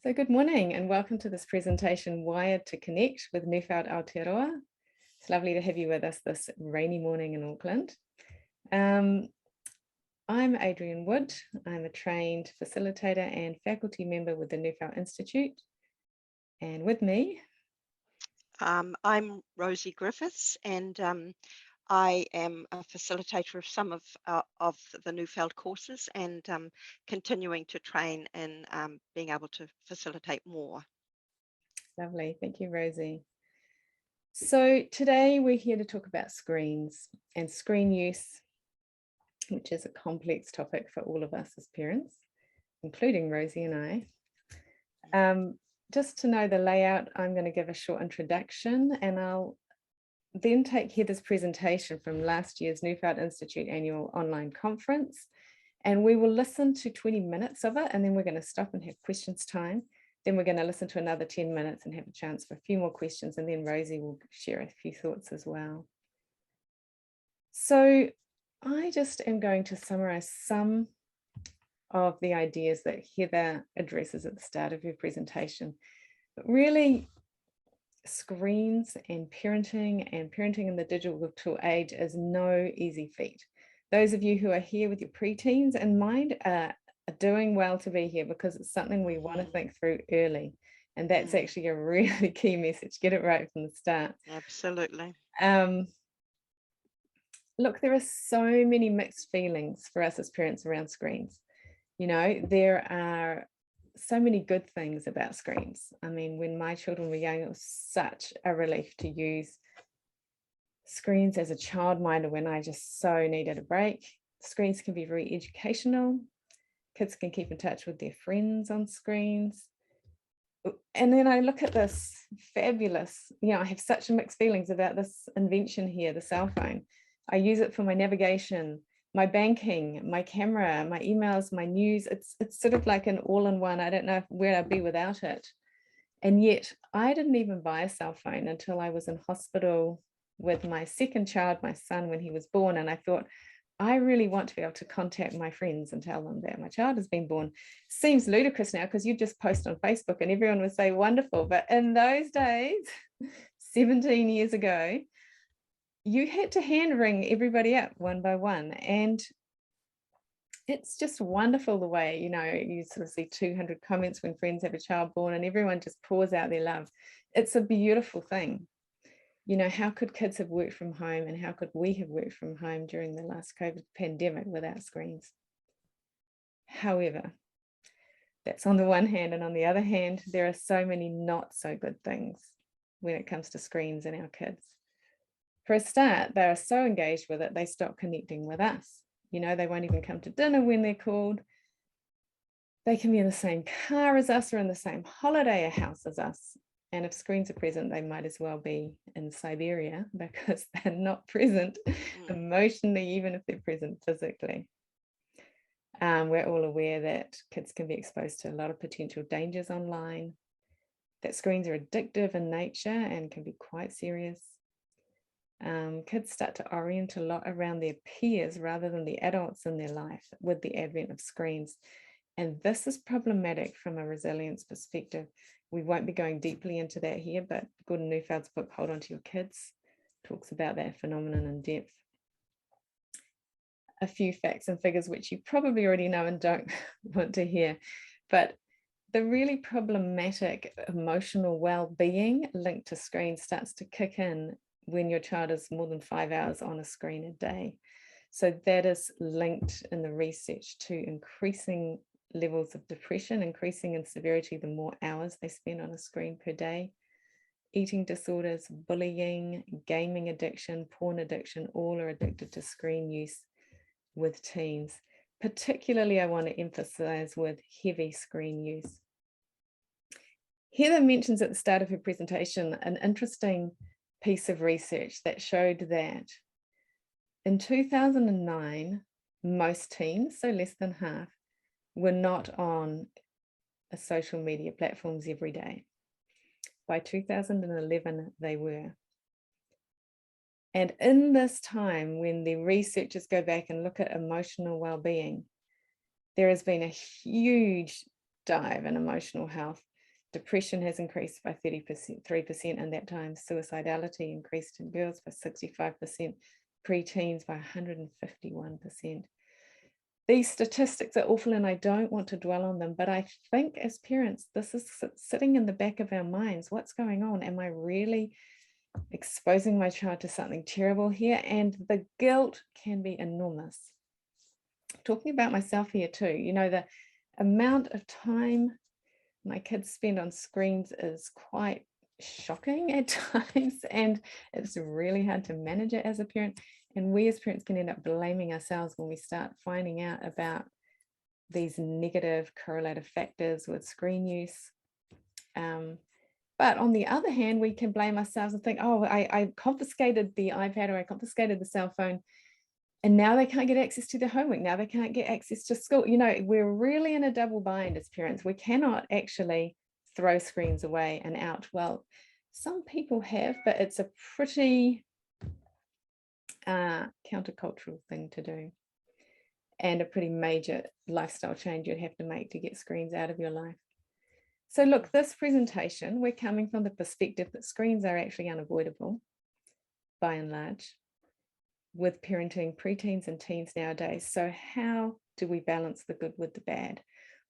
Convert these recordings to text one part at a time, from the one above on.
So good morning and welcome to this presentation, Wired to Connect with Neufeld Aotearoa. It's lovely to have you with us this rainy morning in Auckland. I'm Adrienne Wood. I'm a trained facilitator and faculty member with the Neufeld Institute. And with me, I'm Rosie Griffiths, and I am a facilitator of some of the Neufeld courses, and continuing to train in being able to facilitate more. Lovely, thank you, Rosie. So today we're here to talk about screens and screen use, which is a complex topic for all of us as parents, including Rosie and I. Just to know the layout, I'm going to give a short introduction and I'll then take Heather's presentation from last year's Neufeld Institute annual online conference, and we will listen to 20 minutes of it, and then we're going to stop and have questions time. Then we're going to listen to another 10 minutes and have a chance for a few more questions, and then Rosie will share a few thoughts as well. So I just am going to summarize some of the ideas that Heather addresses at the start of her presentation. But really, screens and parenting in the digital age is no easy feat. Those of you who are here with your preteens in mind are doing well to be here, because it's something we want to think through early. And that's actually a really key message. Get it right from the start. Absolutely. Look, there are so many mixed feelings for us as parents around screens. You know, there are so many good things about screens. I mean, when my children were young, it was such a relief to use screens as a childminder when I just so needed a break. Screens can be very educational. Kids can keep in touch with their friends on screens. And then I look at this fabulous, I have such mixed feelings about this invention here, the cell phone. I use it for my navigation, my banking, my camera, my emails, my news. It's sort of like an all-in-one. I don't know where I'd be without it. And yet I didn't even buy a cell phone until I was in hospital with my second child, my son, when he was born. And I thought, I really want to be able to contact my friends and tell them that my child has been born. Seems ludicrous now because you just post on Facebook and everyone would say wonderful. But in those days, 17 years ago, you had to hand ring everybody up one by one. And it's just wonderful the way, you sort of see 200 comments when friends have a child born and everyone just pours out their love. It's a beautiful thing. How could kids have worked from home, and how could we have worked from home during the last COVID pandemic without screens? However, that's on the one hand, and on the other hand, there are so many not so good things when it comes to screens and our kids. For a start, they are so engaged with it, they stop connecting with us. They won't even come to dinner when they're called. They can be in the same car as us or in the same holiday house as us. And if screens are present, they might as well be in Siberia, because they're not present emotionally, even if they're present physically. We're all aware that kids can be exposed to a lot of potential dangers online, that screens are addictive in nature and can be quite serious. Kids start to orient a lot around their peers rather than the adults in their life with the advent of screens. And this is problematic from a resilience perspective. We won't be going deeply into that here, but Gordon Neufeld's book, Hold On to Your Kids, talks about that phenomenon in depth. A few facts and figures which you probably already know and don't want to hear, but the really problematic emotional well-being linked to screens starts to kick in when your child is more than 5 hours on a screen a day. So that is linked in the research to increasing levels of depression, increasing in severity the more hours they spend on a screen per day. Eating disorders, bullying, gaming addiction, porn addiction, all are addicted to screen use with teens. Particularly, I want to emphasize with heavy screen use. Heather mentions at the start of her presentation an interesting piece of research that showed that in 2009, most teens, so less than half, were not on social media platforms every day. By 2011, they were. And in this time, when the researchers go back and look at emotional well-being, there has been a huge dive in emotional health. Depression has increased by 3% in that time. Suicidality increased in girls by 65%, preteens by 151%. These statistics are awful and I don't want to dwell on them, but I think as parents, this is sitting in the back of our minds. What's going on? Am I really exposing my child to something terrible here? And the guilt can be enormous. Talking about myself here too, you know, the amount of time my kids spend on screens is quite shocking at times, and it's really hard to manage it as a parent. And we as parents can end up blaming ourselves when we start finding out about these negative correlative factors with screen use. But on the other hand, we can blame ourselves and think, oh, I confiscated the iPad or I confiscated the cell phone, and now they can't get access to their homework. Now they can't get access to school. You know, we're really in a double bind as parents. We cannot actually throw screens away and out. Well, some people have, but it's a pretty countercultural thing to do, and a pretty major lifestyle change you'd have to make to get screens out of your life. So look, this presentation, we're coming from the perspective that screens are actually unavoidable by and large with parenting preteens and teens nowadays. So how do we balance the good with the bad?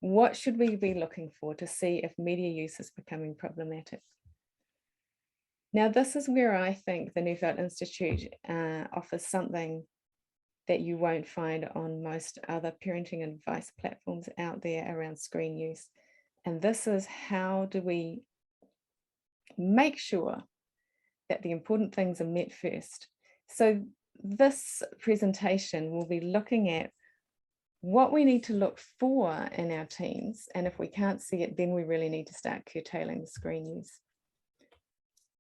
What should we be looking for to see if media use is becoming problematic? Now, this is where I think the Neufeld Institute offers something that you won't find on most other parenting advice platforms out there around screen use. And this is, how do we make sure that the important things are met first? So this presentation will be looking at what we need to look for in our teens. And if we can't see it, then we really need to start curtailing the screen use.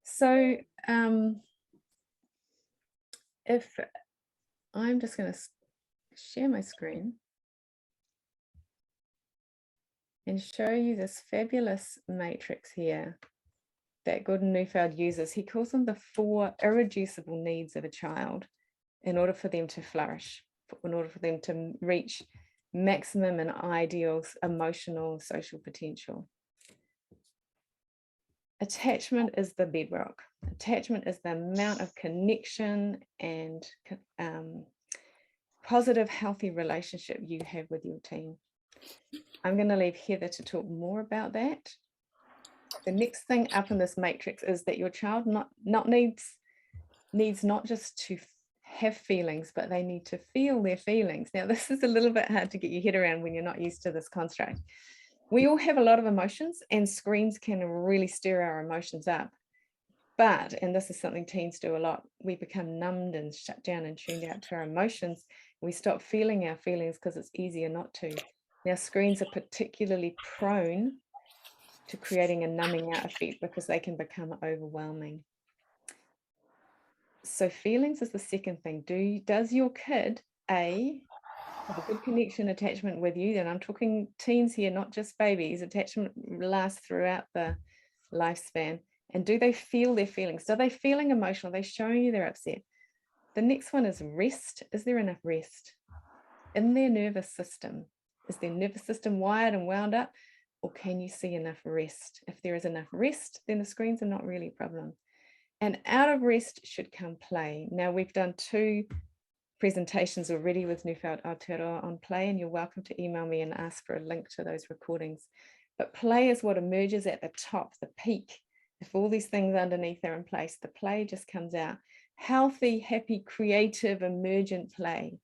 So if I'm just going to share my screen and show you this fabulous matrix here that Gordon Neufeld uses. He calls them the 4 irreducible needs of a child in order for them to flourish, in order for them to reach maximum and ideal emotional, social potential. Attachment is the bedrock. Attachment is the amount of connection and positive, healthy relationship you have with your team. I'm going to leave Heather to talk more about that. The next thing up in this matrix is that your child needs not just to have feelings, but they need to feel their feelings. Now, this is a little bit hard to get your head around when you're not used to this construct. We all have a lot of emotions, and screens can really stir our emotions up. But, and this is something teens do a lot, we become numbed and shut down and tuned out to our emotions. We stop feeling our feelings because it's easier not to. Now, screens are particularly prone to creating a numbing out effect because they can become overwhelming. So feelings is the second thing. Does your kid, A, have a good connection, attachment with you? And I'm talking teens here, not just babies. Attachment lasts throughout the lifespan. And do they feel their feelings? Are they feeling emotional? Are they showing you they're upset? The next one is rest. Is there enough rest in their nervous system? Is their nervous system wired and wound up? Or can you see enough rest? If there is enough rest, then the screens are not really a problem. And out of rest should come play. Now, we've done 2 presentations already with Neufeld Aotearoa on play, and you're welcome to email me and ask for a link to those recordings. But play is what emerges at the top, the peak. If all these things underneath are in place, the play just comes out. Healthy, happy, creative, emergent play.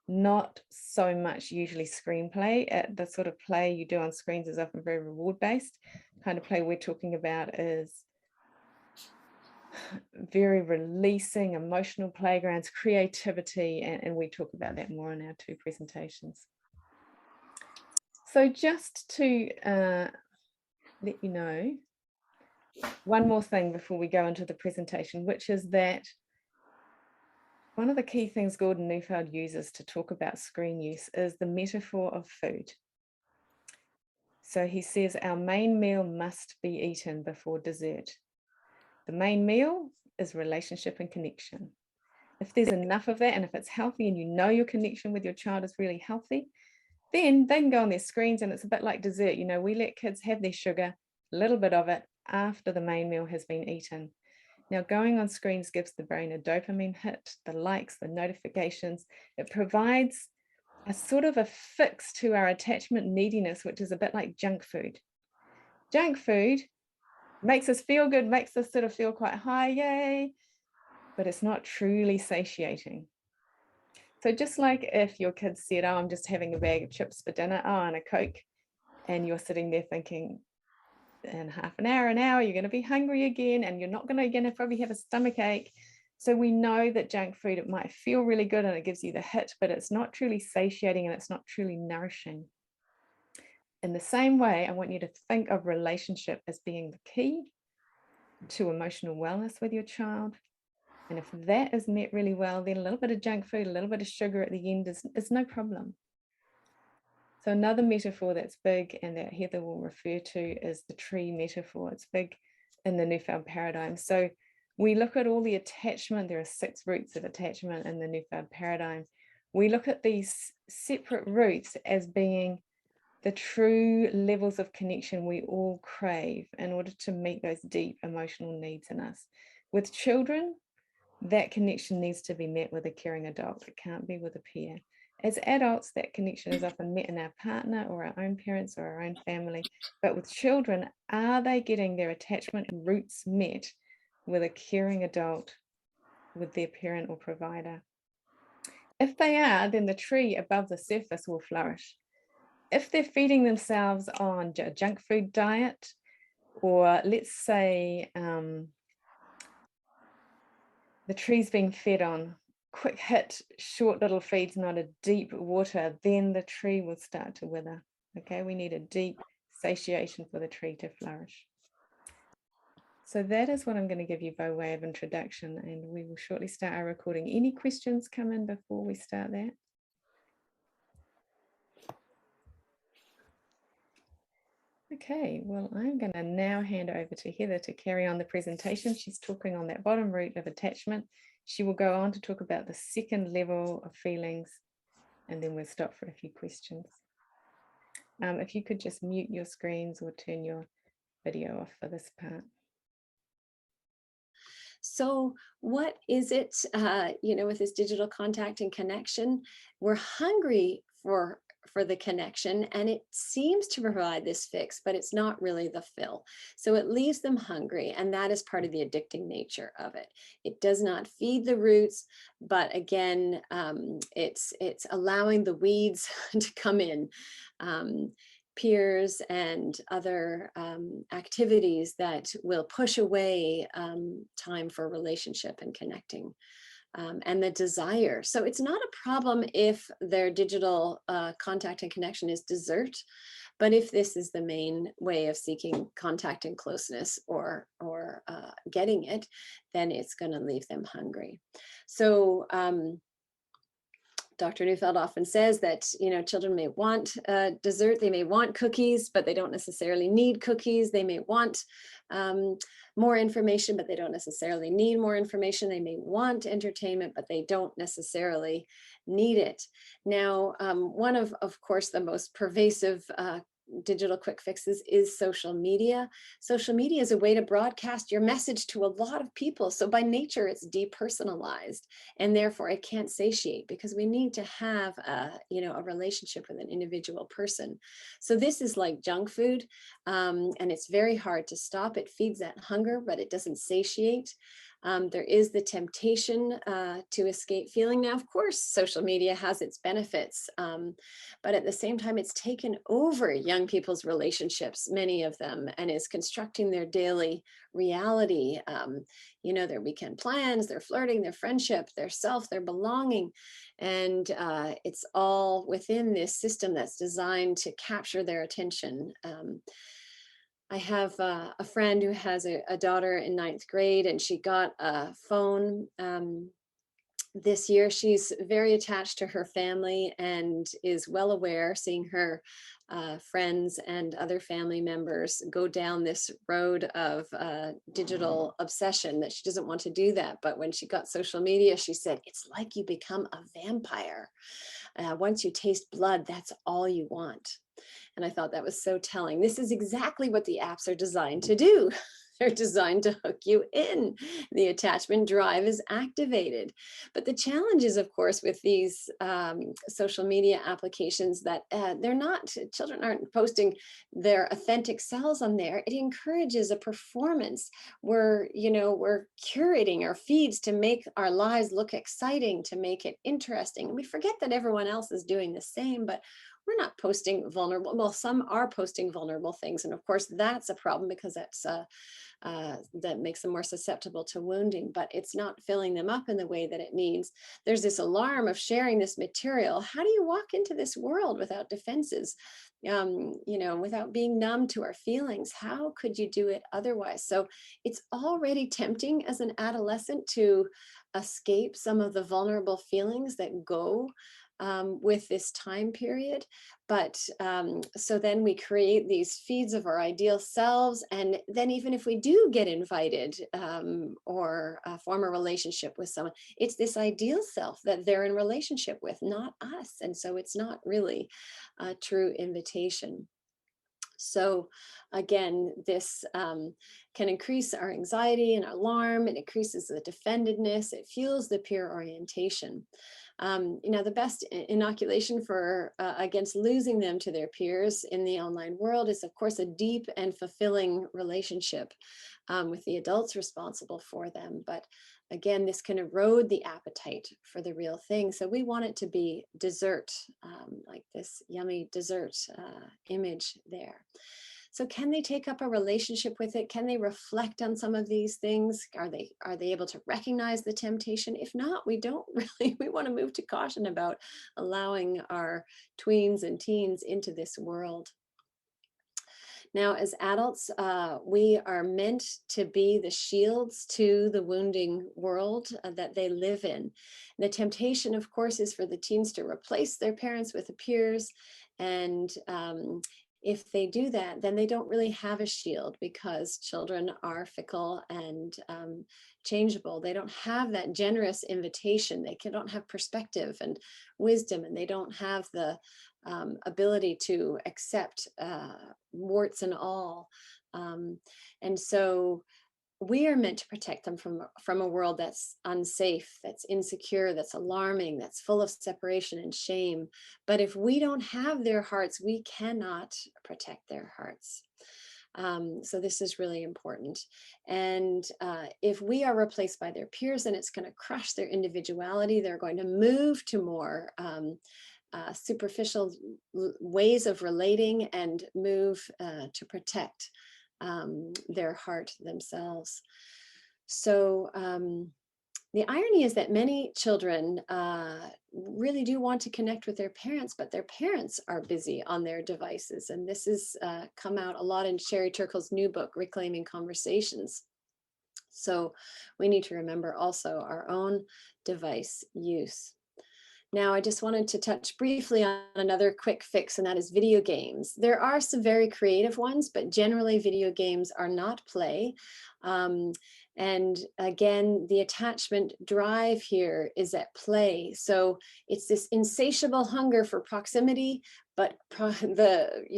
Not so much usually screenplay. The sort of play you do on screens is often very reward-based. The kind of play we're talking about is very releasing, emotional playgrounds, creativity, and we talk about that more in our 2 presentations. So just to let you know, one more thing before we go into the presentation, which is that one of the key things Gordon Neufeld uses to talk about screen use is the metaphor of food. So he says our main meal must be eaten before dessert. The main meal is relationship and connection. If there's enough of that, and if it's healthy and you know your connection with your child is really healthy, then they can go on their screens and it's a bit like dessert. You know, we let kids have their sugar, a little bit of it after the main meal has been eaten. Now, going on screens gives the brain a dopamine hit, the likes, the notifications. It provides a sort of a fix to our attachment neediness, which is a bit like junk food. Junk food makes us feel good, makes us sort of feel quite high, yay, but it's not truly satiating. So just like if your kids said, oh, I'm just having a bag of chips for dinner, oh, and a Coke, and you're sitting there thinking, in half an hour, you're going to be hungry again, and you're not going to probably have a stomach ache. So we know that junk food, it might feel really good and it gives you the hit, but it's not truly satiating and it's not truly nourishing. In the same way, I want you to think of relationship as being the key to emotional wellness with your child. And if that is met really well, then a little bit of junk food, a little bit of sugar at the end is no problem. So another metaphor that's big and that Heather will refer to is the tree metaphor. It's big in the Neufeld paradigm. So we look at all the attachment. There are 6 roots of attachment in the Neufeld paradigm. We look at these separate roots as being the true levels of connection we all crave in order to meet those deep emotional needs in us. With children, that connection needs to be met with a caring adult. It can't be with a peer. As adults, that connection is often met in our partner or our own parents or our own family. But with children, are they getting their attachment roots met with a caring adult, with their parent or provider? If they are, then the tree above the surface will flourish. If they're feeding themselves on a junk food diet, or let's say the tree's being fed on quick hit, short little feeds, not a deep water, then the tree will start to wither. Okay, we need a deep satiation for the tree to flourish. So that is what I'm going to give you by way of introduction, and we will shortly start our recording. Any questions come in before we start that? Okay, well, I'm going to now hand over to Heather to carry on the presentation. She's talking on that bottom root of attachment. She will go on to talk about the second level of feelings, and then we'll stop for a few questions. If you could just mute your screens or turn your video off for this part. So what is it, with this digital contact and connection? We're hungry for the connection, and it seems to provide this fix, but it's not really the fill. So it leaves them hungry, and that is part of the addicting nature of it. It does not feed the roots, but again, it's allowing the weeds to come in. Peers and other activities that will push away time for relationship and connecting. And the desire. So it's not a problem if their digital contact and connection is dessert, but if this is the main way of seeking contact and closeness or getting it, then it's going to leave them hungry. So Dr. Neufeld often says that, children may want dessert, they may want cookies, but they don't necessarily need cookies. They may want more information, but they don't necessarily need more information. They may want entertainment, but they don't necessarily need it. Now, one of course, the most pervasive digital quick fixes is social media. Social media is a way to broadcast your message to a lot of people. So by nature, it's depersonalized, and therefore it can't satiate, because we need to have a relationship with an individual person. So this is like junk food, and it's very hard to stop. It feeds that hunger, but it doesn't satiate. There is the temptation to escape feeling. Now, of course, social media has its benefits, but at the same time, it's taken over young people's relationships, many of them, and is constructing their daily reality, their weekend plans, their flirting, their friendship, their self, their belonging. And it's all within this system that's designed to capture their attention. I have a friend who has a daughter in 9th grade, and she got a phone this year. She's very attached to her family and is well aware, seeing her friends and other family members go down this road of digital obsession, that she doesn't want to do that. But when she got social media, she said, it's like you become a vampire. Once you taste blood, that's all you want. And I thought that was so telling. This is exactly what the apps are designed to do. They're designed to hook you in. The attachment drive is activated. But the challenge is, of course, with these social media applications that children aren't posting their authentic selves on there. It encourages a performance. We're curating our feeds to make our lives look exciting, to make it interesting. And we forget that everyone else is doing the same, but we're not posting vulnerable. Well, some are posting vulnerable things. And of course, that's a problem because that makes them more susceptible to wounding, but it's not filling them up in the way that it needs. There's this alarm of sharing this material. How do you walk into this world without defenses, without being numb to our feelings? How could you do it otherwise? So it's already tempting as an adolescent to escape some of the vulnerable feelings that go with this time period. But so then we create these feeds of our ideal selves. And then even if we do get invited or form a relationship with someone, it's this ideal self that they're in relationship with, not us. And so it's not really a true invitation. So again, this can increase our anxiety and alarm. It increases the defendedness. It fuels the peer orientation. The best inoculation for against losing them to their peers in the online world is, of course, a deep and fulfilling relationship with the adults responsible for them. But again, this can erode the appetite for the real thing. So we want it to be dessert, like this yummy dessert image there. So can they take up a relationship with it? Can they reflect on some of these things? Are they able to recognize the temptation? If not, we want to move to caution about allowing our tweens and teens into this world. Now, as adults, we are meant to be the shields to the wounding world that they live in. The temptation, of course, is for the teens to replace their parents with peers. And if they do that, then they don't really have a shield, because children are fickle and changeable. They don't have that generous invitation. They don't have perspective and wisdom, and they don't have the ability to accept warts and all. And so we are meant to protect them from a world that's unsafe, that's insecure, that's alarming, that's full of separation and shame. But if we don't have their hearts, we cannot protect their hearts. So this is really important. And if we are replaced by their peers, then it's going to crush their individuality. They're going to move to more superficial ways of relating and move to protect their heart themselves. So the irony is that many children really do want to connect with their parents, but their parents are busy on their devices. And this has come out a lot in Sherry Turkle's new book, Reclaiming Conversations. So we need to remember also our own device use. Now, I just wanted to touch briefly on another quick fix, and that is video games. There are some very creative ones, but generally video games are not play. And again, the attachment drive here is at play. So it's this insatiable hunger for proximity, but proximity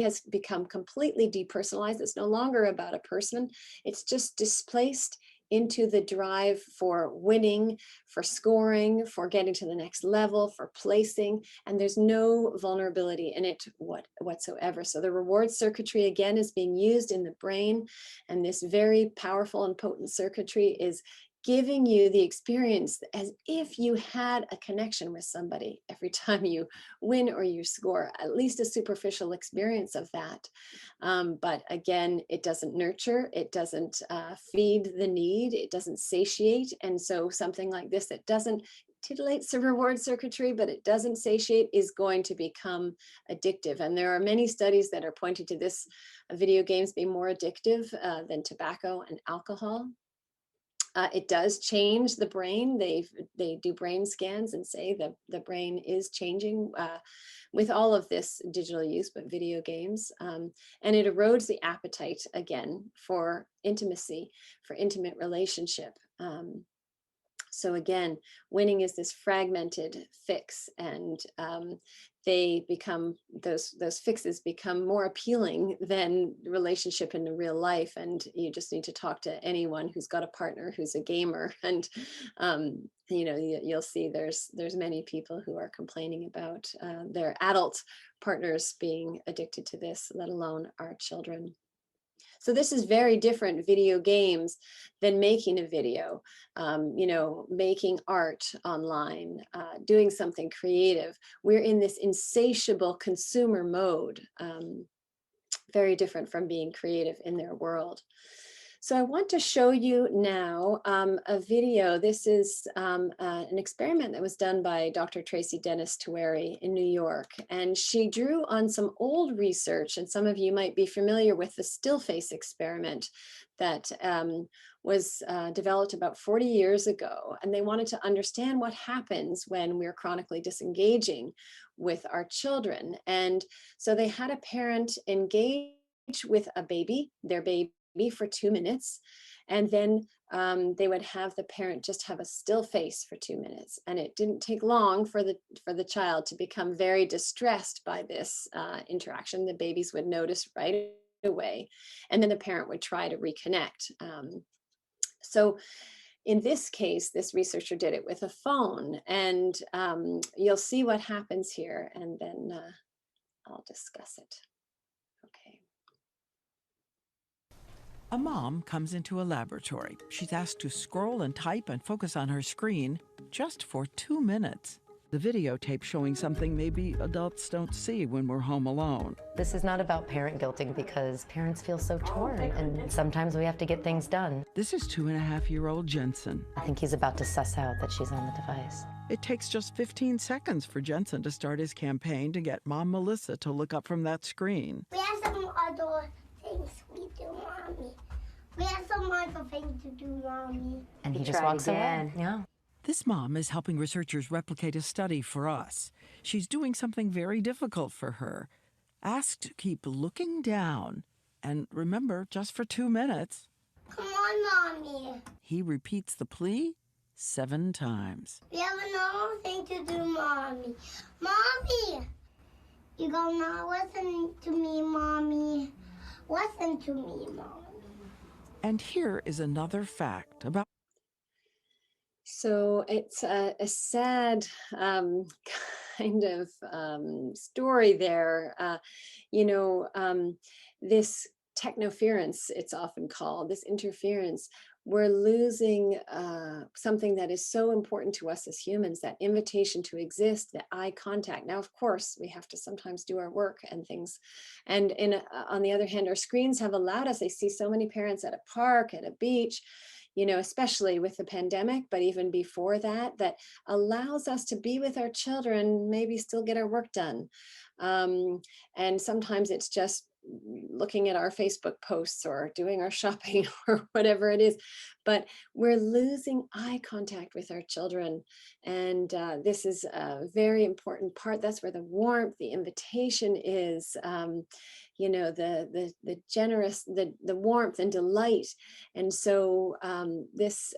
has become completely depersonalized. It's no longer about a person. It's just displaced into the drive for winning, for scoring, for getting to the next level, for placing, and there's no vulnerability in it whatsoever. So the reward circuitry, again, is being used in the brain, and this very powerful and potent circuitry is giving you the experience as if you had a connection with somebody every time you win or you score, at least a superficial experience of that. But again, it doesn't nurture, it doesn't feed the need, it doesn't satiate. And so something like this that doesn't titillates the reward circuitry, but it doesn't satiate, is going to become addictive. And there are many studies that are pointing to this, video games being more addictive than tobacco and alcohol. It does change the brain. They do brain scans and say that the brain is changing with all of this digital use, but video games. And it erodes the appetite, again, for intimacy, for intimate relationship. So again, winning is this fragmented fix, and they become, those fixes become more appealing than relationship in real life. And you just need to talk to anyone who's got a partner who's a gamer, and you know, you'll see there's many people who are complaining about their adult partners being addicted to this, let alone our children. So this is very different, video games, than making a video, you know, making art online, doing something creative. We're in this insatiable consumer mode, very different from being creative in their world. So I want to show you now a video. This is an experiment that was done by Dr. Tracy Dennis Taweri in New York. And she drew on some old research, and some of you might be familiar with the still face experiment that was developed about 40 years ago. And they wanted to understand what happens when we're chronically disengaging with our children. And so they had a parent engage with a baby, their baby, for 2 minutes, and then they would have the parent just have a still face for 2 minutes. And it didn't take long for the child to become very distressed by this interaction. The babies would notice right away, and then the parent would try to reconnect. So in this case, this researcher did it with a phone, and you'll see what happens here, and then I'll discuss it. Okay. A mom comes into a laboratory. She's asked to scroll and type and focus on her screen just for 2 minutes. The videotape showing something maybe adults don't see when we're home alone. This is not about parent guilting, because parents feel so torn, and sometimes we have to get things done. This is 2.5-year-old Jensen. I think he's about to suss out that she's on the device. It takes just 15 seconds for Jensen to start his campaign to get Mom Melissa to look up from that screen. We have some other things we do, Mommy. We have some other things to do, Mommy. And he just walks away. Yeah. This mom is helping researchers replicate a study for us. She's doing something very difficult for her. Asked to keep looking down. And remember, just for 2 minutes. Come on, Mommy. He repeats the plea 7 times. We have another thing to do, Mommy. Mommy! You gonna not listen to me, Mommy. Listen to me, Mommy. And here is another fact about. So it's a sad kind of story there. You know, this technoference, it's often called, this interference, we're losing something that is so important to us as humans, that invitation to exist, that eye contact. Now, of course, we have to sometimes do our work and things. And on the other hand, our screens have allowed us, I see so many parents at a park, at a beach, you know, especially with the pandemic, but even before that, that allows us to be with our children, maybe still get our work done. And sometimes it's just looking at our Facebook posts or doing our shopping or whatever it is, but we're losing eye contact with our children. And this is a very important part. That's where the warmth, the invitation is, you know, the generous, the warmth and delight. And so this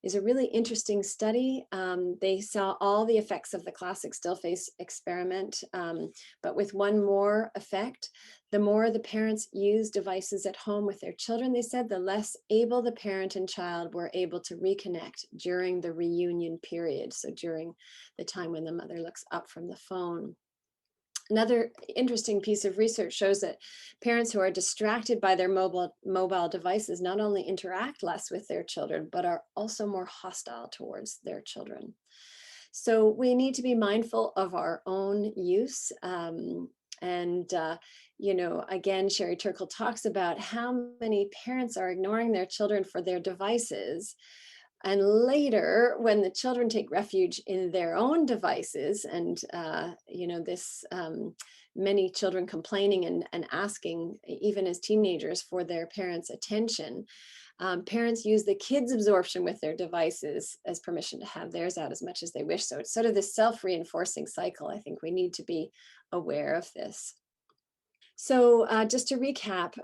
is a really interesting study. They saw all the effects of the classic still face experiment, but with one more effect. The more the parents use devices at home with their children, they said, the less able the parent and child were able to reconnect during the reunion period. So during the time when the mother looks up from the phone. Another interesting piece of research shows that parents who are distracted by their mobile devices not only interact less with their children, but are also more hostile towards their children. So we need to be mindful of our own use. You know, again, Sherry Turkle talks about how many parents are ignoring their children for their devices. And later, when the children take refuge in their own devices, and you know, this many children complaining and asking, even as teenagers, for their parents' attention, parents use the kids' absorption with their devices as permission to have theirs out as much as they wish. So it's sort of this self-reinforcing cycle. I think we need to be aware of this. So just to recap,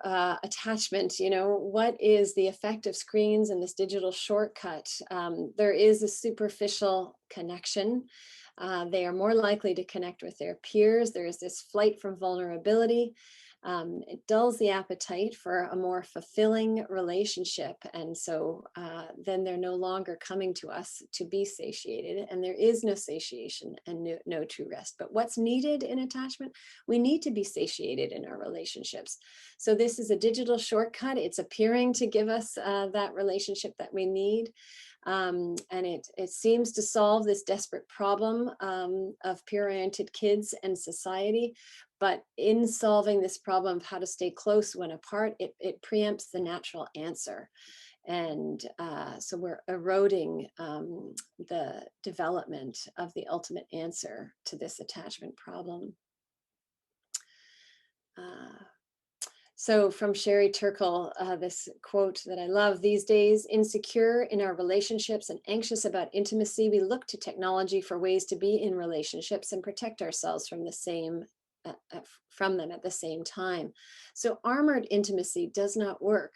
attachment, what is the effect of screens and this digital shortcut? There is a superficial connection. They are more likely to connect with their peers. There is this flight from vulnerability. It dulls the appetite for a more fulfilling relationship. And so then they're no longer coming to us to be satiated, and there is no satiation and no true rest. But what's needed in attachment? We need to be satiated in our relationships. So this is a digital shortcut. It's appearing to give us that relationship that we need. And it seems to solve this desperate problem of peer-oriented kids and society. But in solving this problem of how to stay close when apart, it preempts the natural answer. And so we're eroding the development of the ultimate answer to this attachment problem. So from Sherry Turkle, this quote that I love: "These days, insecure in our relationships and anxious about intimacy, we look to technology for ways to be in relationships and protect ourselves from them at the same time." So armored intimacy does not work.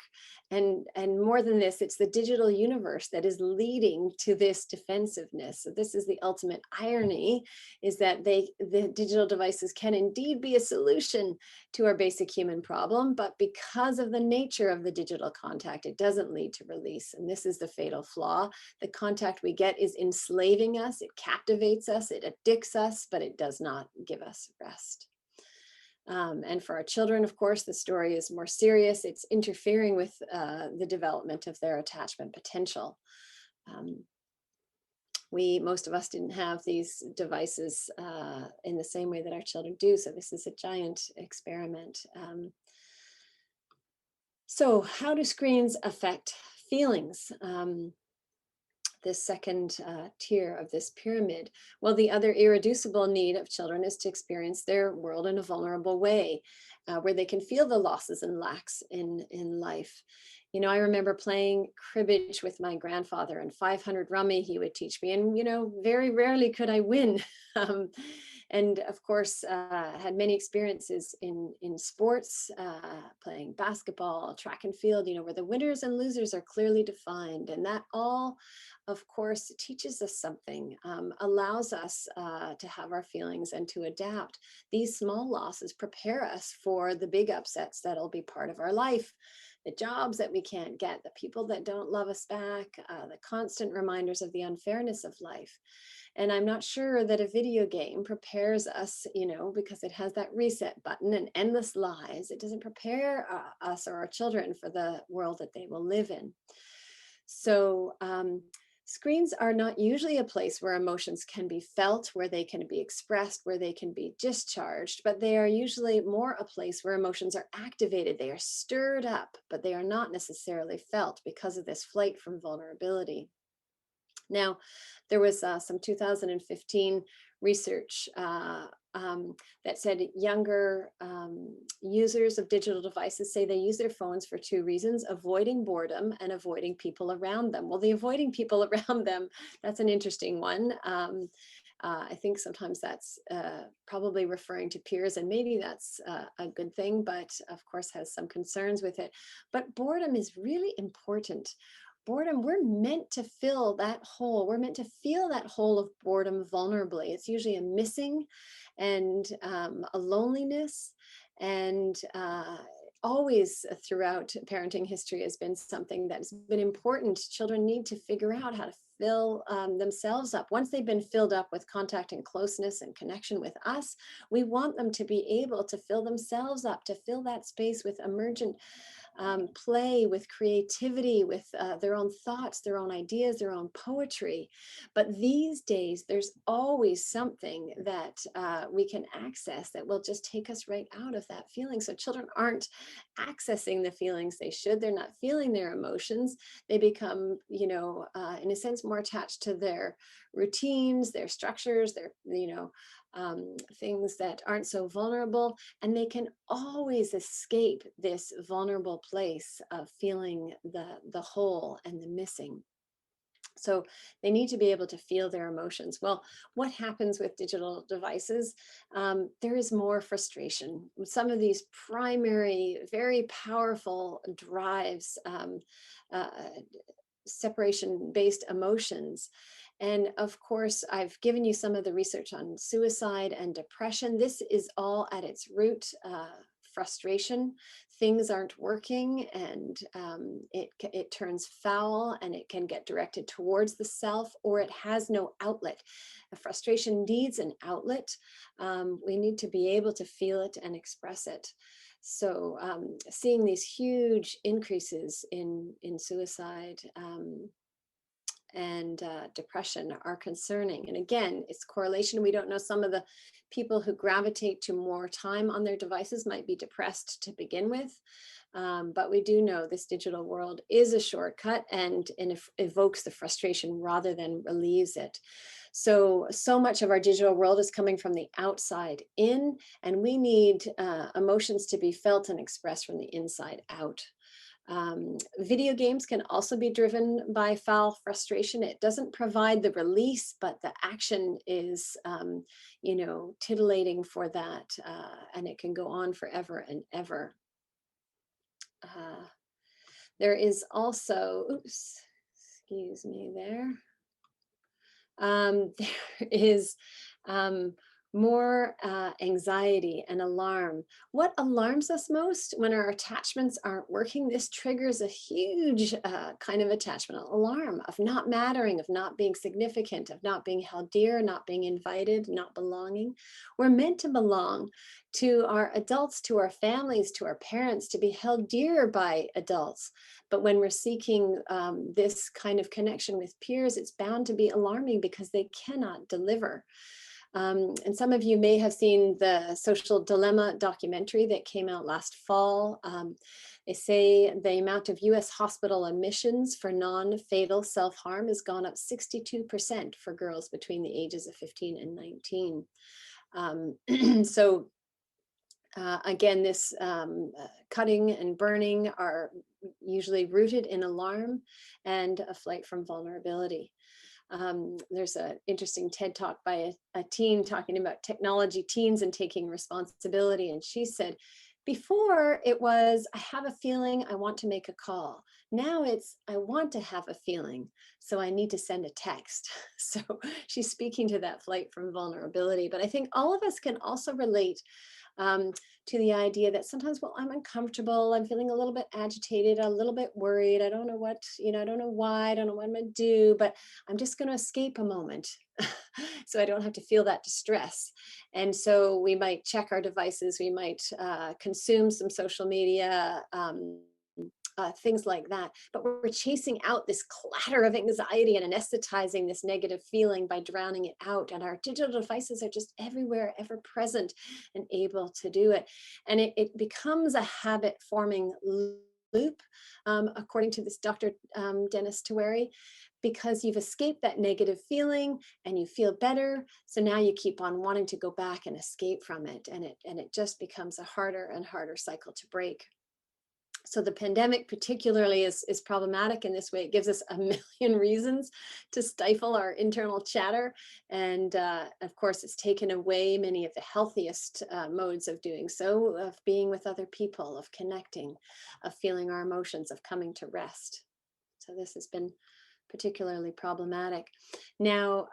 And more than this, it's the digital universe that is leading to this defensiveness. So this is the ultimate irony, is that the digital devices can indeed be a solution to our basic human problem, but because of the nature of the digital contact, it doesn't lead to release. And this is the fatal flaw. The contact we get is enslaving us, it captivates us, it addicts us, but it does not give us rest. And for our children, of course, the story is more serious. It's interfering with the development of their attachment potential. Most of us didn't have these devices in the same way that our children do. So this is a giant experiment. So how do screens affect feelings? This second tier of this pyramid. Well, the other irreducible need of children is to experience their world in a vulnerable way, where they can feel the losses and lacks in life. I remember playing cribbage with my grandfather, and 500 rummy he would teach me, and very rarely could I win. And of course, had many experiences in sports, playing basketball, track and field, where the winners and losers are clearly defined. And that all, of course, teaches us something, allows us to have our feelings and to adapt. These small losses prepare us for the big upsets that'll be part of our life. The jobs that we can't get, the people that don't love us back, the constant reminders of the unfairness of life. And I'm not sure that a video game prepares us, because it has that reset button and endless lies. It doesn't prepare us or our children for the world that they will live in. So screens are not usually a place where emotions can be felt, where they can be expressed, where they can be discharged, but they are usually more a place where emotions are activated. They are stirred up, but they are not necessarily felt because of this flight from vulnerability. Now, there was some 2015 research that said younger users of digital devices say they use their phones for two reasons: avoiding boredom and avoiding people around them. Well, the avoiding people around them, that's an interesting one. I think sometimes that's probably referring to peers, and maybe that's a good thing, but of course has some concerns with it. But boredom is really important. Boredom, we're meant to fill that hole. We're meant to feel that hole of boredom vulnerably. It's usually a missing and a loneliness, and always throughout parenting history has been something that's been important. Children need to figure out how to fill themselves up. Once they've been filled up with contact and closeness and connection with us, we want them to be able to fill themselves up, to fill that space with emergent play, with creativity, with their own thoughts, their own ideas, their own poetry. But these days, there's always something that we can access that will just take us right out of that feeling. So children aren't accessing the feelings they should. They're not feeling their emotions. They become, in a sense, more attached to their routines, their structures, their, things that aren't so vulnerable, and they can always escape this vulnerable place of feeling the hole and the missing. So they need to be able to feel their emotions. Well, what happens with digital devices? There is more frustration. Some of these primary, very powerful drives, separation-based emotions. And of course, I've given you some of the research on suicide and depression. This is all at its root frustration. Things aren't working, and it turns foul, and it can get directed towards the self, or it has no outlet. A frustration needs an outlet. We need to be able to feel it and express it. So seeing these huge increases in suicide and depression are concerning. And again, it's correlation. We don't know, some of the people who gravitate to more time on their devices might be depressed to begin with. But we do know this digital world is a shortcut, and evokes the frustration rather than relieves it. So much of our digital world is coming from the outside in, and we need emotions to be felt and expressed from the inside out. Video games can also be driven by foul frustration. It doesn't provide the release, but the action is, titillating for that, and it can go on forever and ever. There is also, oops, excuse me there. There is more anxiety and alarm. What alarms us most? When our attachments aren't working, this triggers a huge kind of attachment alarm of not mattering, of not being significant, of not being held dear, not being invited, not belonging. We're meant to belong to our adults, to our families, to our parents, to be held dear by adults. But when we're seeking this kind of connection with peers, it's bound to be alarming because they cannot deliver. And some of you may have seen the Social Dilemma documentary that came out last fall. They say the amount of US hospital admissions for non-fatal self-harm has gone up 62% for girls between the ages of 15 and 19. Again, this cutting and burning are usually rooted in alarm and a flight from vulnerability. There's an interesting TED talk by a teen talking about technology, teens and taking responsibility. And she said, before it was, I have a feeling, I want to make a call. Now it's, I want to have a feeling, so I need to send a text. So she's speaking to that flight from vulnerability. But I think all of us can also relate to the idea that sometimes, well, I'm uncomfortable, I'm feeling a little bit agitated, a little bit worried, I don't know what, I don't know why, I don't know what I'm gonna do, but I'm just gonna escape a moment so I don't have to feel that distress. And so we might check our devices, we might consume some social media, things like that, but we're chasing out this clatter of anxiety and anesthetizing this negative feeling by drowning it out. And our digital devices are just everywhere, ever present and able to do it. And it becomes a habit forming loop, according to this Dr. Dennis Tawari, because you've escaped that negative feeling and you feel better. So now you keep on wanting to go back and escape from it. And it just becomes a harder and harder cycle to break. So the pandemic particularly is problematic in this way. It gives us a million reasons to stifle our internal chatter. And of course, it's taken away many of the healthiest modes of doing so, of being with other people, of connecting, of feeling our emotions, of coming to rest. So this has been particularly problematic. Now,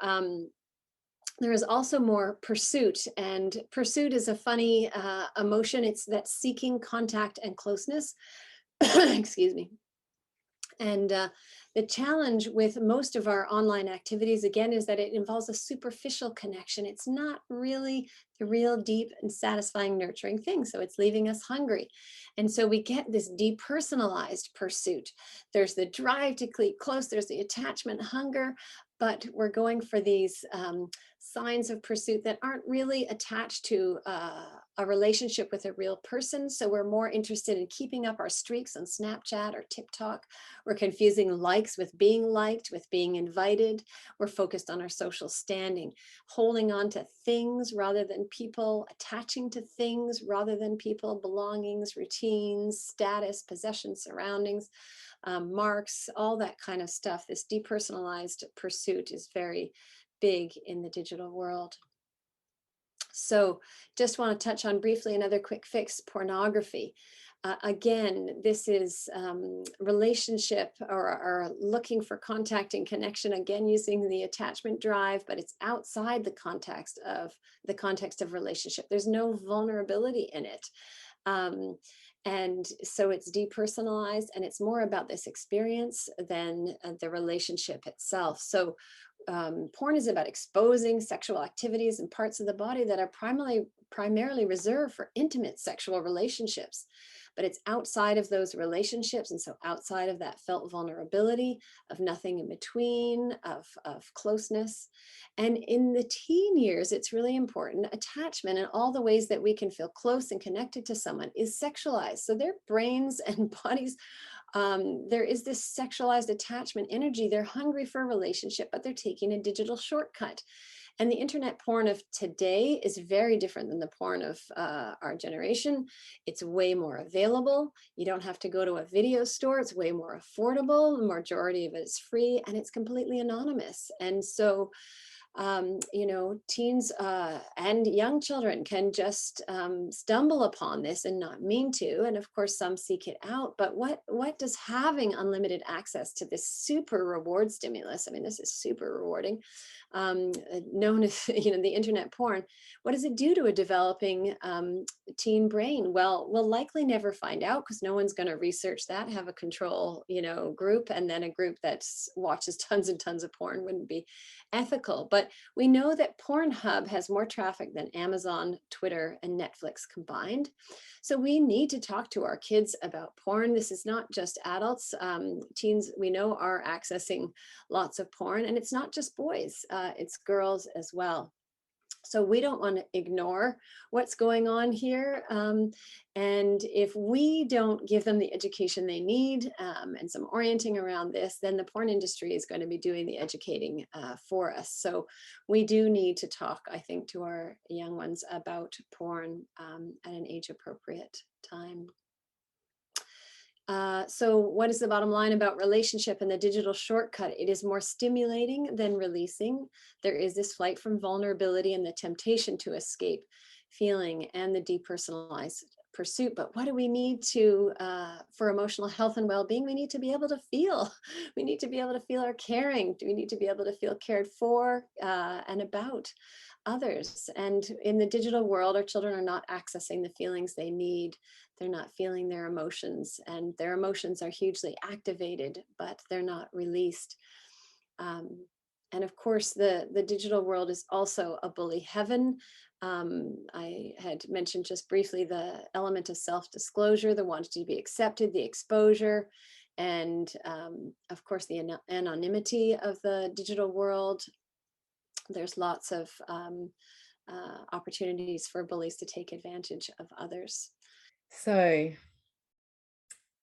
there is also more pursuit, and pursuit is a funny emotion. It's that seeking contact and closeness. Excuse me. And the challenge with most of our online activities, again, is that it involves a superficial connection. It's not really the real deep and satisfying, nurturing thing. So it's leaving us hungry. And so we get this depersonalized pursuit. There's the drive to keep close, there's the attachment, hunger, but we're going for these signs of pursuit that aren't really attached to a relationship with a real person. So we're more interested in keeping up our streaks on Snapchat or TikTok. We're confusing likes with being liked, with being invited. We're focused on our social standing, holding on to things rather than people, attaching to things rather than people, belongings, routines, status, possessions, surroundings, marks, all that kind of stuff. This depersonalized pursuit is very big in the digital world. So just want to touch on briefly another quick fix: pornography. Again, this is relationship or looking for contact and connection, again, using the attachment drive, but it's outside the context of relationship. There's no vulnerability in it. And so it's depersonalized, and it's more about this experience than the relationship itself. So porn is about exposing sexual activities and parts of the body that are primarily reserved for intimate sexual relationships. But it's outside of those relationships, and so outside of that felt vulnerability, of nothing in between, of closeness. And in the teen years, it's really important. Attachment and all the ways that we can feel close and connected to someone is sexualized. So their brains and bodies, there is this sexualized attachment energy. They're hungry for a relationship, but they're taking a digital shortcut. And the internet porn of today is very different than the porn of our generation. It's way more available. You don't have to go to a video store. It's way more affordable. The majority of it is free, and it's completely anonymous. And so, you know, teens and young children can just stumble upon this and not mean to. And of course, some seek it out. But what does having unlimited access to this super reward stimulus, I mean, this is super rewarding, known as, you know, the internet porn, what does it do to a developing teen brain? Well, we'll likely never find out, because no one's going to research that, have a control, you know, group, and then a group that watches tons and tons of porn wouldn't be ethical. But we know that Pornhub has more traffic than Amazon, Twitter, and Netflix combined. So we need to talk to our kids about porn. This is not just adults. Teens, we know, are accessing lots of porn, and it's not just boys, it's girls as well. So we don't want to ignore what's going on here. And if we don't give them the education they need and some orienting around this, then the porn industry is going to be doing the educating for us. So we do need to talk, I think, to our young ones about porn at an age appropriate time. So what is the bottom line about relationship and the digital shortcut? It is more stimulating than releasing. There is this flight from vulnerability and the temptation to escape feeling and the depersonalized pursuit. But what do we need to, for emotional health and well-being? We need to be able to feel. We need to be able to feel our caring. We need to be able to feel cared for and about others. And in the digital world, our children are not accessing the feelings they need. They're not feeling their emotions, and their emotions are hugely activated, but they're not released. And of course, the digital world is also a bully heaven. I had mentioned just briefly the element of self-disclosure, the wanting to be accepted, the exposure, and of course, the anonymity of the digital world. There's lots of opportunities for bullies to take advantage of others. So,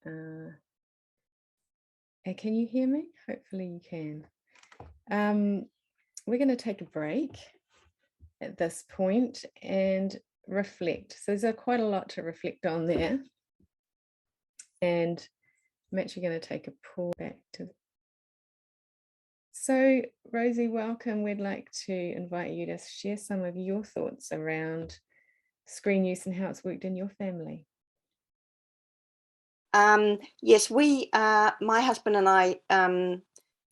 can you hear me? Hopefully you can. We're going to take a break at this point and reflect. So there's quite a lot to reflect on there. And I'm actually going to take a pause back to. So Rosie, welcome. We'd like to invite you to share some of your thoughts around screen use and how it's worked in your family. Yes, my husband and I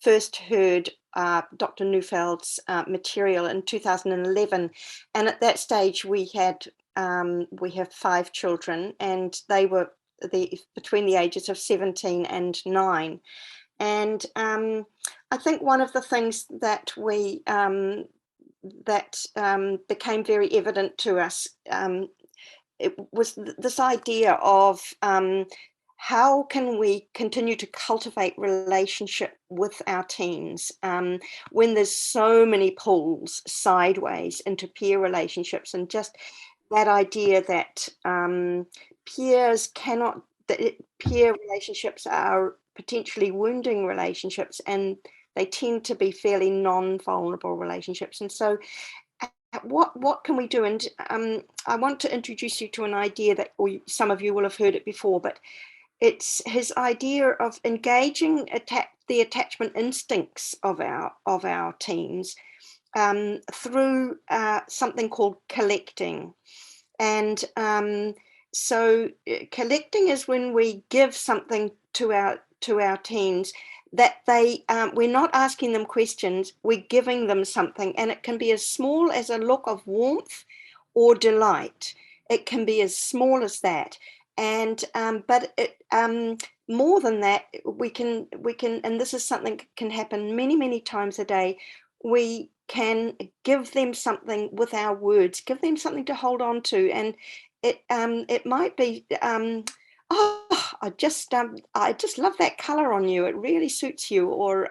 first heard Dr. Neufeld's material in 2011, and at that stage we have 5 children, and they were between the ages of 17 and 9. And I think one of the things that became very evident to us, it was this idea of how can we continue to cultivate relationship with our teens when there's so many pulls sideways into peer relationships and just that idea that peers cannot, that peer relationships are potentially wounding relationships, and they tend to be fairly non-vulnerable relationships. And so what can we do? And I want to introduce you to an idea that, or some of you will have heard it before, but it's his idea of engaging the attachment instincts of our teens through something called collecting. And so collecting is when we give something to our teens that they, we're not asking them questions, we're giving them something, and it can be as small as a look of warmth or delight. It can be as small as that. And but it, more than that, we can, and this is something that can happen many times a day. We can give them something with our words, give them something to hold on to, and it might be, oh, I just love that color on you. It really suits you. Or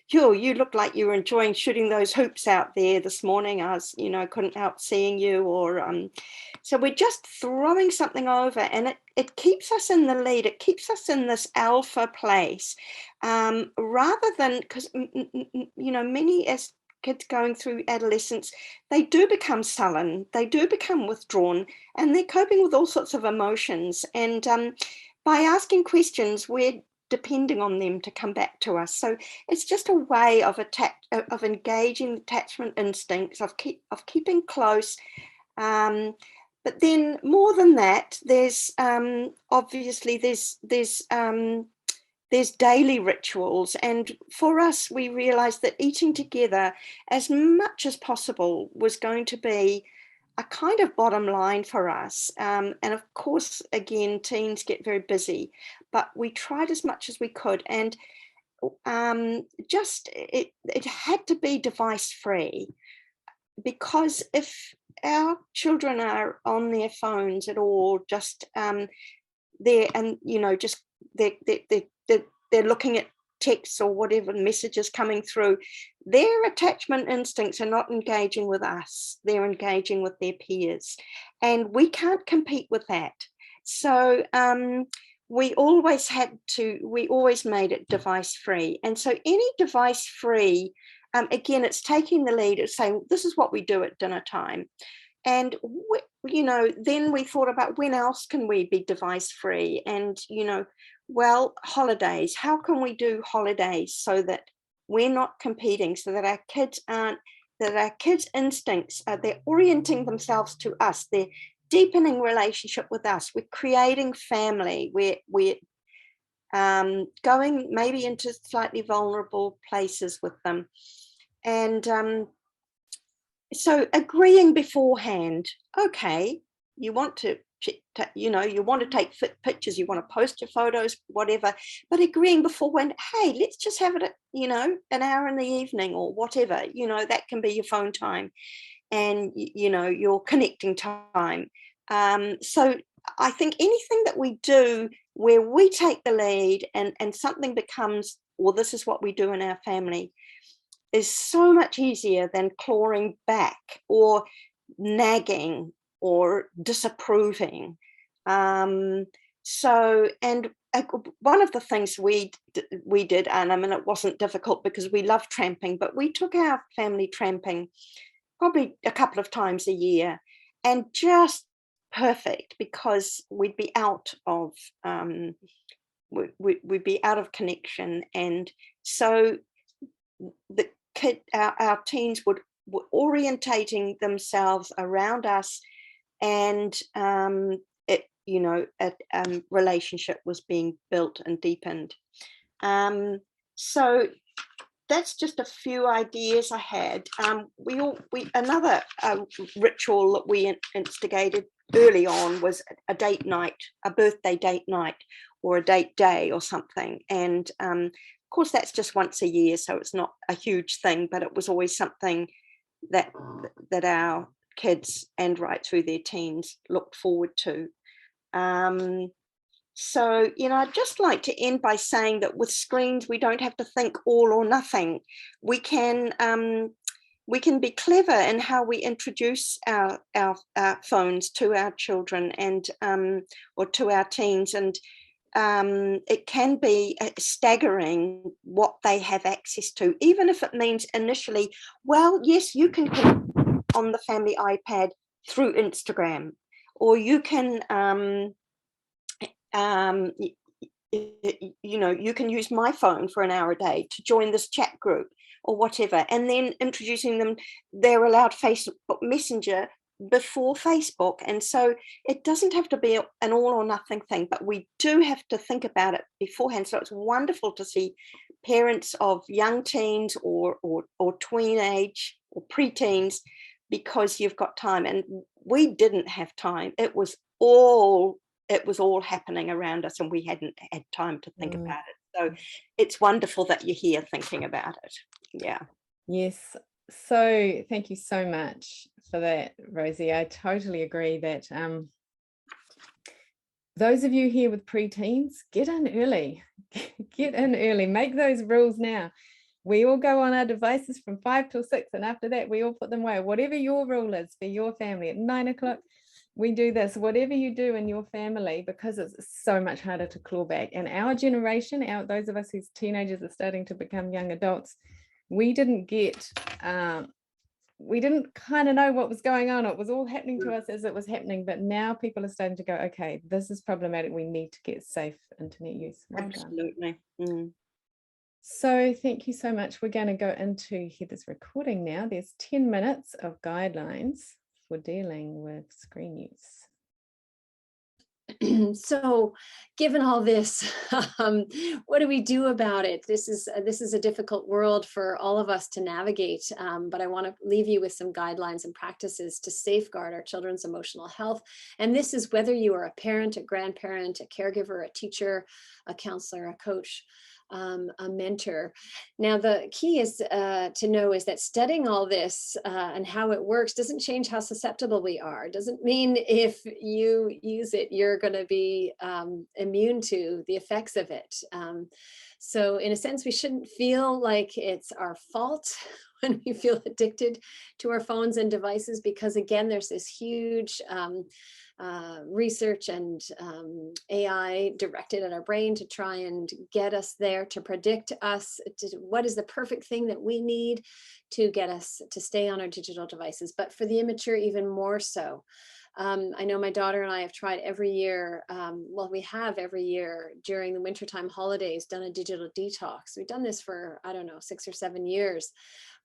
you look like you were enjoying shooting those hoops out there this morning. I was, couldn't help seeing you. Or so we're just throwing something over, and it keeps us in the lead. It keeps us in this alpha place, rather than, because many as kids going through adolescence, they do become sullen, they do become withdrawn, and they're coping with all sorts of emotions. And by asking questions, we're depending on them to come back to us. So it's just a way of engaging attachment instincts, of keeping close. But then more than that, there's obviously there's daily rituals. And for us, we realized that eating together as much as possible was going to be a kind of bottom line for us. And of course, again, teens get very busy, but we tried as much as we could. And it had to be device free, because if our children are on their phones at all, just there, and just they're looking at texts or whatever messages coming through, their attachment instincts are not engaging with us, they're engaging with their peers, and we can't compete with that. So we always made it device free. And so any device free, again, it's taking the lead. It's saying, this is what we do at dinner time. And then we thought about, when else can we be device free? And well, holidays. How can we do holidays so that we're not competing, so that our kids instincts they're orienting themselves to us, they're deepening relationship with us, we're creating family, we're going maybe into slightly vulnerable places with them. And so agreeing beforehand, okay, you want to take pictures, you want to post your photos, whatever, but agreeing beforehand, hey, let's just have it at, an hour in the evening or whatever, that can be your phone time and, your connecting time. So I think anything that we do where we take the lead and something becomes, well, this is what we do in our family, is so much easier than clawing back or nagging or disapproving. So, and one of the things we did, and I mean, it wasn't difficult because we love tramping, but we took our family tramping probably a couple of times a year, and just perfect, because we'd be out of we'd be out of connection. And so the our teens were orientating themselves around us, and a relationship was being built and deepened. So that's just a few ideas I had. Another ritual that we instigated early on was a date night, a birthday date night, or a date day or something. And of course, that's just once a year, so it's not a huge thing, but it was always something that our kids and right through their teens looked forward to. So, I'd just like to end by saying that with screens, we don't have to think all or nothing. We can we can be clever in how we introduce our phones to our children and or to our teens, and it can be staggering what they have access to, even if it means initially, well, yes, you can connect on the family iPad through Instagram, or you can you know, you can use my phone for an hour a day to join this chat group or whatever, and then introducing them, they're allowed Facebook Messenger before Facebook. And so it doesn't have to be an all or nothing thing, but we do have to think about it beforehand. So it's wonderful to see parents of young teens or tween age or preteens, because you've got time. And we didn't have time. It was all happening around us, and we hadn't had time to think about it. So it's wonderful that you're here thinking about it. Yeah. Yes. So thank you so much for that, Rosie. I totally agree that those of you here with preteens, get in early. Get in early. Make those rules now. We all go on our devices from 5 till 6, and after that we all put them away. Whatever your rule is for your family, at 9 o'clock we do this. Whatever you do in your family, because it's so much harder to claw back. And our generation, those of us whose teenagers are starting to become young adults, we didn't kind of know what was going on. It was all happening to us as it was happening. But now people are starting to go, okay, this is problematic. We need to get safe internet use. Well Absolutely. So thank you so much. We're going to go into Heather's recording now. There's 10 minutes of guidelines for dealing with screen use. So given all this, what do we do about it? This is a difficult world for all of us to navigate, but I want to leave you with some guidelines and practices to safeguard our children's emotional health. And this is whether you are a parent, a grandparent, a caregiver, a teacher, a counselor, a coach, a mentor. Now, the key is to know is that studying all this and how it works doesn't change how susceptible we are. Doesn't mean if you use it, you're going to be immune to the effects of it. So in a sense, we shouldn't feel like it's our fault when we feel addicted to our phones and devices, because again, there's this huge research and AI directed at our brain to try and get us there, to predict us what is the perfect thing that we need to get us to stay on our digital devices. But for the immature, even more so. I know my daughter and I have tried every year, we have every year during the wintertime holidays done a digital detox. We've done this for, 6 or 7 years.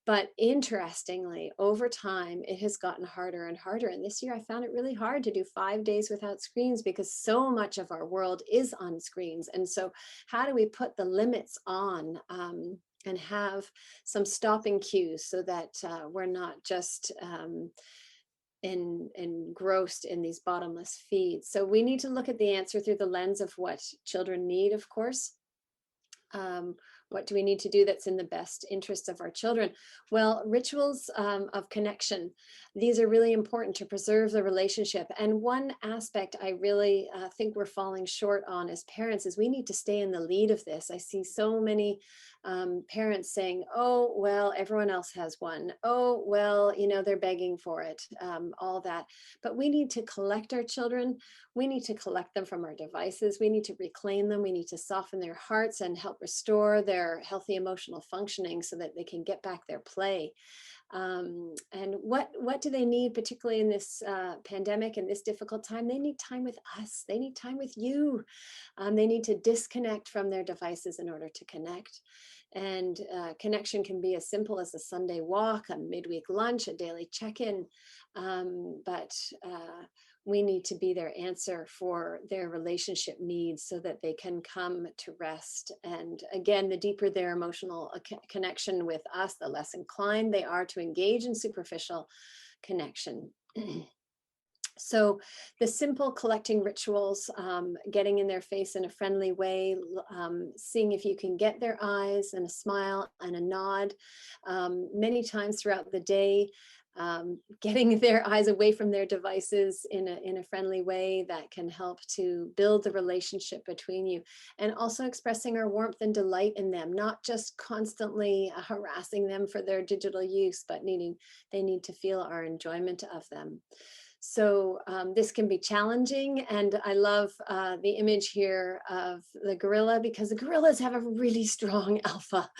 But interestingly, over time, it has gotten harder and harder. And this year I found it really hard to do 5 days without screens, because so much of our world is on screens. And so how do we put the limits on and have some stopping cues so that we're not just engrossed in these bottomless feeds? So we need to look at the answer through the lens of what children need, of course. What do we need to do that's in the best interest of our children? Well, rituals of connection. These are really important to preserve the relationship. And one aspect I really think we're falling short on as parents is we need to stay in the lead of this. I see so many parents saying, oh, well, everyone else has one. Oh, well, they're begging for it, all that. But we need to collect our children. We need to collect them from our devices. We need to reclaim them. We need to soften their hearts and help restore their healthy emotional functioning so that they can get back their play. And what do they need, particularly in this pandemic and this difficult time? They need time with us. They need time with you. They need to disconnect from their devices in order to connect. And connection can be as simple as a Sunday walk, a midweek lunch, a daily check-in. But we need to be their answer for their relationship needs so that they can come to rest. And again, the deeper their emotional connection with us, the less inclined they are to engage in superficial connection. So the simple collecting rituals, getting in their face in a friendly way, seeing if you can get their eyes and a smile and a nod many times throughout the day. getting their eyes away from their devices in a friendly way that can help to build the relationship between you, and also expressing our warmth and delight in them, not just constantly harassing them for their digital use, but they need to feel our enjoyment of them. So this can be challenging, and I love the image here of the gorilla, because the gorillas have a really strong alpha,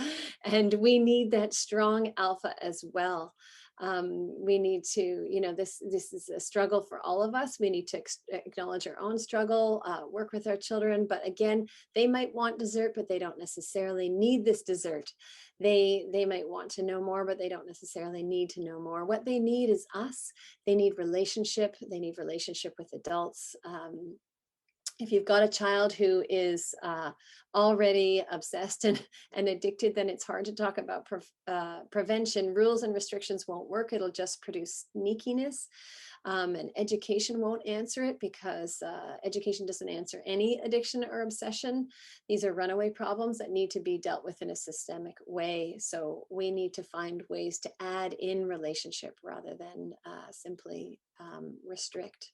and we need that strong alpha as well. We need to, you know, this is a struggle for all of us. We need to acknowledge our own struggle, work with our children. But again, they might want dessert, but they don't necessarily need this dessert. They might want to know more, but they don't necessarily need to know more. What they need is us. They need relationship. They need relationship with adults. If you've got a child who is already obsessed and addicted, then it's hard to talk about prevention. Rules and restrictions won't work. It'll just produce sneakiness. And education won't answer it, because education doesn't answer any addiction or obsession. These are runaway problems that need to be dealt with in a systemic way. So we need to find ways to add in relationship rather than simply restrict.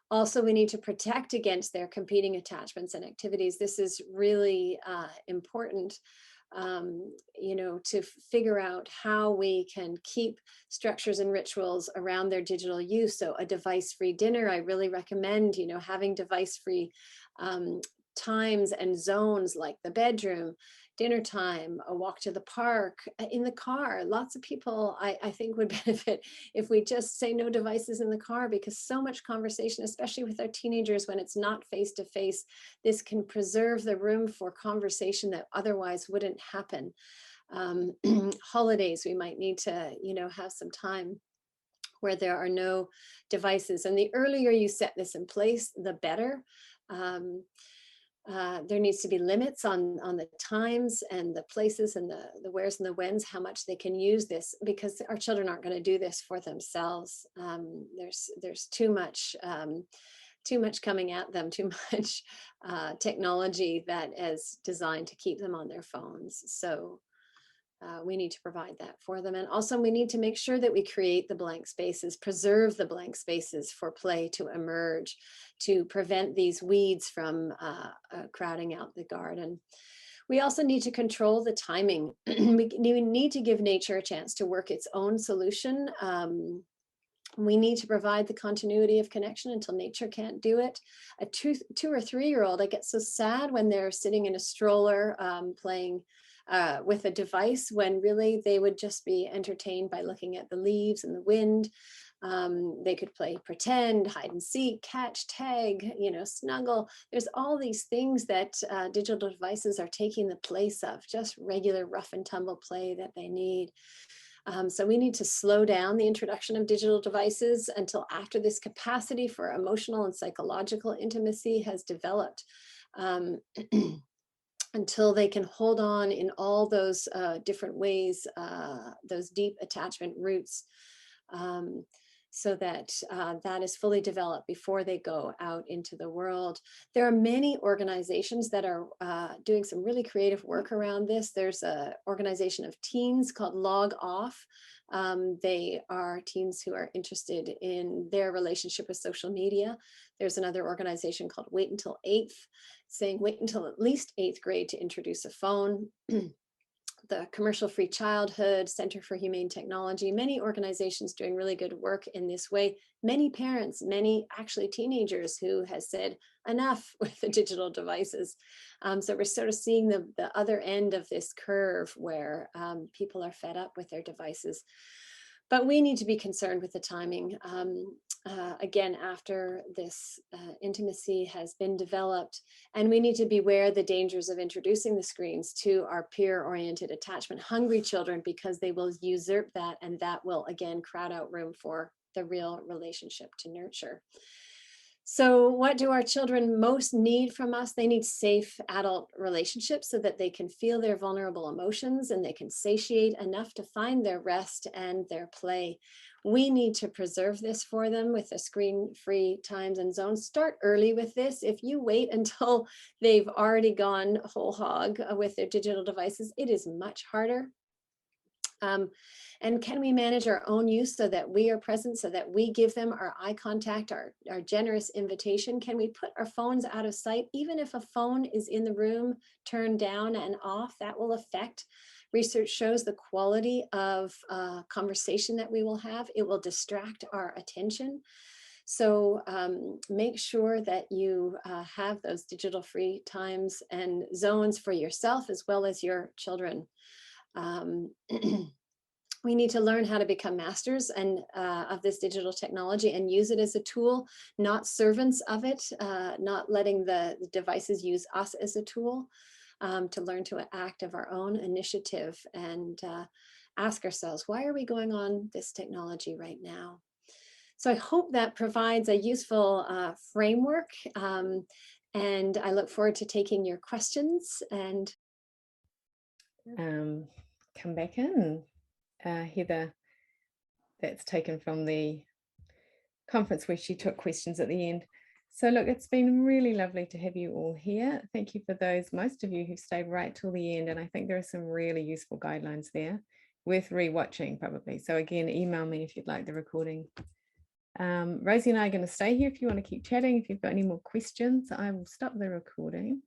Also, we need to protect against their competing attachments and activities. This is really important, you know, to figure out how we can keep structures and rituals around their digital use. So a device-free dinner, I really recommend, you know, having device-free times and zones, like the bedroom, dinner time, a walk to the park, in the car. Lots of people, I think, would benefit if we just say no devices in the car, because so much conversation, especially with our teenagers when it's not face-to-face, this can preserve the room for conversation that otherwise wouldn't happen. Holidays, we might need to, you know, have some time where there are no devices. And the earlier you set this in place, the better. There needs to be limits on the times and the places and the wheres and the whens, how much they can use this, because our children aren't going to do this for themselves. There's too much coming at them, too much technology that is designed to keep them on their phones. So we need to provide that for them. And also we need to make sure that we create the blank spaces, preserve the blank spaces for play to emerge, to prevent these weeds from crowding out the garden. We also need to control the timing. We need to give nature a chance to work its own solution. We need to provide the continuity of connection until nature can't do it. A 2 or 3-year-old, I get so sad when they're sitting in a stroller playing with a device, when really they would just be entertained by looking at the leaves and the wind. They could play pretend, hide and seek, catch, tag, you know, snuggle. There's all these things that digital devices are taking the place of, just regular rough and tumble play that they need. So we need to slow down the introduction of digital devices until after this capacity for emotional and psychological intimacy has developed. Until they can hold on in all those different ways, those deep attachment roots, so that that is fully developed before they go out into the world. There are many organizations that are doing some really creative work around this. There's an organization of teens called Log Off. They are teens who are interested in their relationship with social media. There's another organization called Wait Until 8th, saying wait until at least 8th grade to introduce a phone. The Commercial Free Childhood, Center for Humane Technology, many organizations doing really good work in this way. Many parents, many actually teenagers who has said enough with the digital devices. So we're sort of seeing the other end of this curve where people are fed up with their devices. But we need to be concerned with the timing. Again, after this intimacy has been developed, and we need to beware the dangers of introducing the screens to our peer-oriented attachment hungry children, because they will usurp that, and that will again crowd out room for the real relationship to nurture. So what do our children most need from us? They need safe adult relationships so that they can feel their vulnerable emotions and they can satiate enough to find their rest and their play. We need to preserve this for them with the screen-free times and zones. Start early with this. If you wait until they've already gone whole hog with their digital devices, it is much harder. And can we manage our own use so that we are present, so that we give them our eye contact, our generous invitation? Can we put our phones out of sight? Even if a phone is in the room, turned down and off, that will affect, research shows, the quality of conversation that we will have. It will distract our attention. So make sure that you have those digital free times and zones for yourself as well as your children. We need to learn how to become masters of this digital technology and use it as a tool, not servants of it, not letting the devices use us as a tool, to learn to act of our own initiative and ask ourselves, why are we going on this technology right now? So I hope that provides a useful framework, and I look forward to taking your questions and come back in. Heather, that's taken from the conference where she took questions at the end. So look, it's been really lovely to have you all here. Thank you for those, most of you who stayed right till the end. And I think there are some really useful guidelines there, worth re-watching probably. So again, email me if you'd like the recording. Rosie and I are going to stay here if you want to keep chatting. If you've got any more questions, I will stop the recording.